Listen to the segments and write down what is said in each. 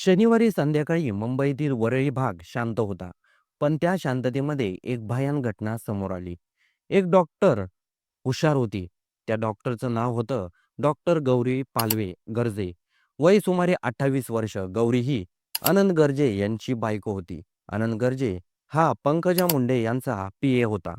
शनिवारी संध्याकाळी मुंबईतील वरळी भाग शांत होता. पण त्या शांततेमध्ये एक भयान घटना समोर आली. एक डॉक्टर हुशार होती. त्या डॉक्टरचं नाव होतं डॉक्टर गौरी पालवे गर्जे. वय सुमारे 28 वर्ष. गौरी ही आनंद गर्जे यांची बायको होती. आनंद गर्जे हा पंकजा मुंडे यांचा पीए होता.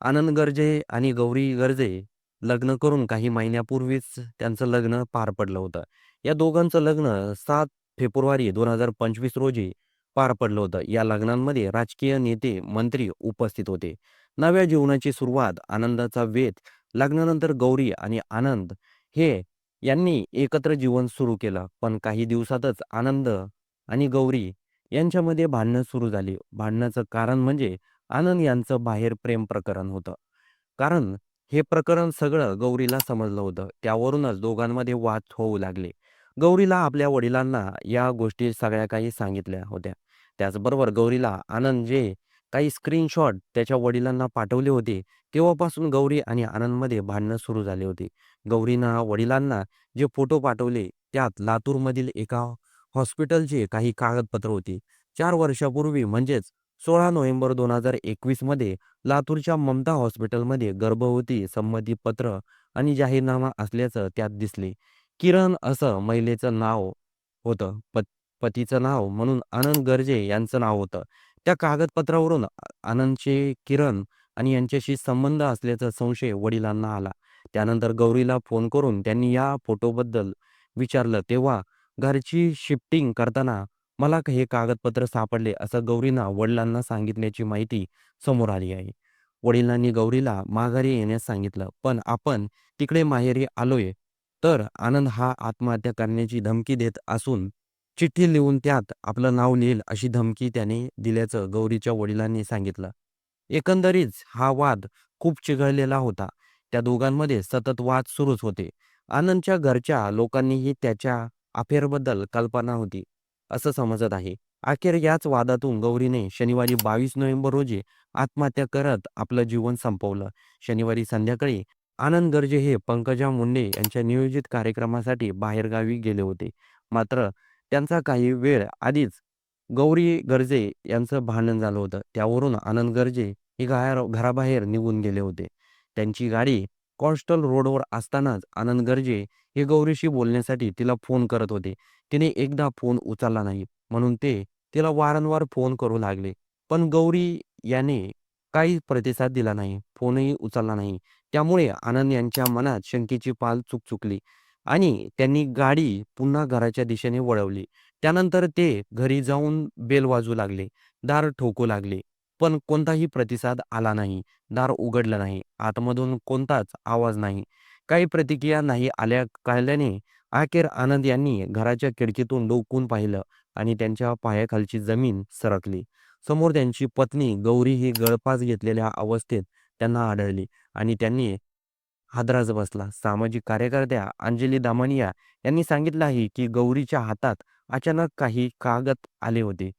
आनंद गर्जे आणि गौरी गर्जे लग्न करून काही महिन्यापूर्वीच त्यांचं लग्न पार पडलं होतं. या दोघांचं लग्न 7 फेब्रुवारी 2025 रोजी पार पडलं होतं. या लग्नांमध्ये राजकीय नेते, मंत्री उपस्थित होते. नव्या जीवनाची सुरुवात, आनंदाचा वेध. लग्नानंतर गौरी आणि आनंद हे यांनी एकत्र जीवन सुरू केलं. पण काही दिवसातच आनंद आणि गौरी यांच्यामध्ये भांडणं सुरू झाली. भांडणाचं कारण म्हणजे आनंद यांचं बाहेर प्रेम प्रकरण होतं. कारण हे प्रकरण सगळं गौरीला समजलं होतं. त्यावरूनच दोघांमध्ये वाद होऊ लागले. गौरीला आपल्या वडिलांना या गोष्टी सगळ्या काही सांगितल्या होत्या. त्याचबरोबर गौरीला आनंद जे काही स्क्रीनशॉट त्याच्या वडिलांना पाठवले होते, तेव्हापासून गौरी आणि आनंदमध्ये भांडणं सुरू झाली होती. गौरीनं वडिलांना जे फोटो पाठवले, त्यात लातूरमधील एका हॉस्पिटलची काही कागदपत्र होती. 4 वर्षापूर्वी म्हणजेच 16 नोव्हेंबर 2021 मध्ये लातूरच्या ममता हॉस्पिटलमध्ये गर्भवती संमतीपत्र आणि जाहीरनामा असल्याचं त्यात दिसले. किरण असं महिलेचं नाव होतं. पतीचं नाव म्हणून आनंद गर्जे यांचं नाव होतं. त्या कागदपत्रावरून आनंदचे किरण आणि यांच्याशी संबंध असल्याचा संशय वडिलांना आला. त्यानंतर गौरीला फोन करून त्यांनी या फोटोबद्दल विचारलं. तेव्हा घरची शिफ्टिंग करताना मला हे कागदपत्र सापडले असं गौरीनं वडिलांना सांगितल्याची माहिती समोर आली आहे. वडिलांनी गौरीला माघारी येण्यास सांगितलं. पण आपण तिकडे माहेरी आलोय तर आनंद हा आत्महत्या करण्याची धमकी देत असून चिठ्ठी लिहून त्यात आपलं नाव लिहिल अशी धमकी त्याने दिल्याचं गौरीच्या वडिलांनी सांगितलं. एकंदरीत हा वाद खूप चिघळलेला होता. त्या दोघांमध्ये सतत वाद सुरूच होते. आनंदच्या घरच्या लोकांनीही त्याच्या अफेअरबद्दल कल्पना होती, असं समजत आहे. अखेर याच वादातून गौरीने शनिवारी 22 नोव्हेंबर रोजी आत्महत्या करत आपलं जीवन संपवलं. शनिवारी संध्याकाळी आनंद गर्जे हे पंकजा मुंडे यांच्या नियोजित कार्यक्रमासाठी बाहेरगावी गेले होते. मात्र त्यांचा काही वेळ आधीच गौरी गर्जे यांचं भांडण झालं होतं. त्यावरून आनंद गर्जे हे घराबाहेर निघून गेले होते. त्यांची गाडी कॉन्स्टल रोडवर असतानाच आनंद गर्जे हे गौरीशी बोलण्यासाठी तिला फोन करत होते. तिने एकदा फोन उचलला नाही, म्हणून ते तिला वारंवार फोन करू लागले. पण गौरी याने काही प्रतिसाद दिला नाही, फोनही उचलला नाही. त्यामुळे आनंद यांच्या मनात शंकेची पाल चुकचुकली आणि त्यांनी गाडी पुन्हा घराच्या दिशेने वळवली. त्यानंतर ते घरी जाऊन बेल वाजवू लागले, दार ठोकू लागले. पण कोणताही प्रतिसाद आला नाही. दार उघडलं नाही. आतमधून कोणताच आवाज नाही. काही प्रतिक्रिया नाही आल्या कळल्याने अखेर आनंद यांनी घराच्या खिडकीतून डोकावून पाहिलं आणि त्यांच्या पायाखालची जमीन सरकली. समोर त्यांची पत्नी गौरी ही गळफास घेतलेल्या अवस्थेत त्यांना आढळली आणि त्यांनी हादराच बसला. सामाजिक कार्यकर्त्या अंजली दामनिया यांनी सांगितलं आहे, की गौरीच्या हातात अचानक काही कागद आले होते.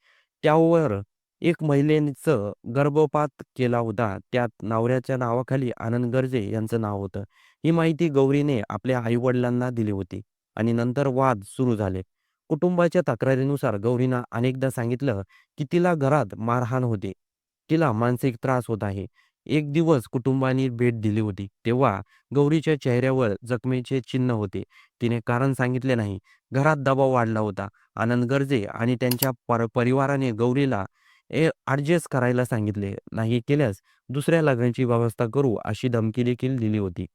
त्यावर एक महिलेचं गर्भपात केला होता. त्यात नवऱ्याच्या नावाखाली आनंद गर्जे यांचं नाव होतं. ही माहिती गौरीने आपल्या आई-वडिलांना दिली होती आणि नंतर वाद सुरू झाले. कुटुंबाच्या तक्रारीनुसार गौरीनं अनेकदा सांगितलं, की तिला घरात मारहाण होते. तिला मानसिक त्रास होत आहे. एक दिवस कुटुंबाने भेट दिली होती. तेव्हा गौरीच्या चेहऱ्यावर जखमेचे चिन्ह होते. तिने कारण सांगितले नाही. घरात दबाव वाढला होता. आनंद गर्जे आणि त्यांच्या परिवाराने गौरीला ॲडजस्ट करायला सांगितले. नाही केल्यास दुसऱ्या लग्नाची व्यवस्था करू अशी धमकी देखील दिली होती.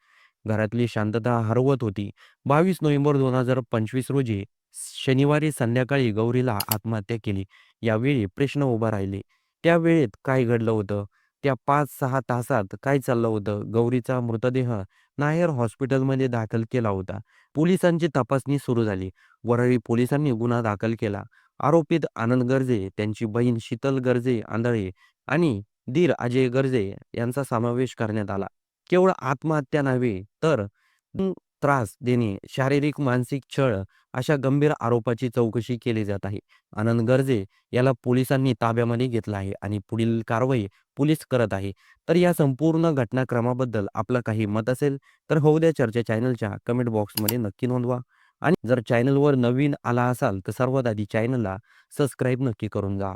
घरातली शांतता हरवत होती. 22 नोव्हेंबर 2025 रोजी शनिवारी संध्याकाळी गौरीला आत्महत्या केली. यावेळी प्रश्न उभा राहिले. त्या वेळेत काय घडलं होतं? त्या 5-6 तासात काय चाललं होतं? गौरीचा मृतदेह नायर हॉस्पिटलमध्ये दाखल केला होता. पोलिसांची तपासणी सुरू झाली. वरळी पोलिसांनी गुन्हा दाखल केला. आरोपीत आनंद गर्जे, त्यांची बहीण शीतल गर्जे आंधळे आणि दीर अजय गर्जे यांचा समावेश करण्यात आला. केवळ आत्महत्या नव्हे तर त्रास देणे, शारीरिक मानसिक छळ अशा गंभीर आरोपाची चौकशी केली जात आहे. आनंद गर्जे याला पोलिसांनी ताब्यामध्ये घेतलं आहे आणि पुढील कारवाई पोलीस करत आहे. तर या संपूर्ण घटनाक्रमाबद्दल आपलं काही मत असेल तर होऊ द्या चर्चा चॅनलच्या कमेंट बॉक्समध्ये नक्की नोंदवा. आणि जर चॅनलवर नवीन आला असाल तर सर्वात आधी चॅनलला सबस्क्राईब नक्की करून जा.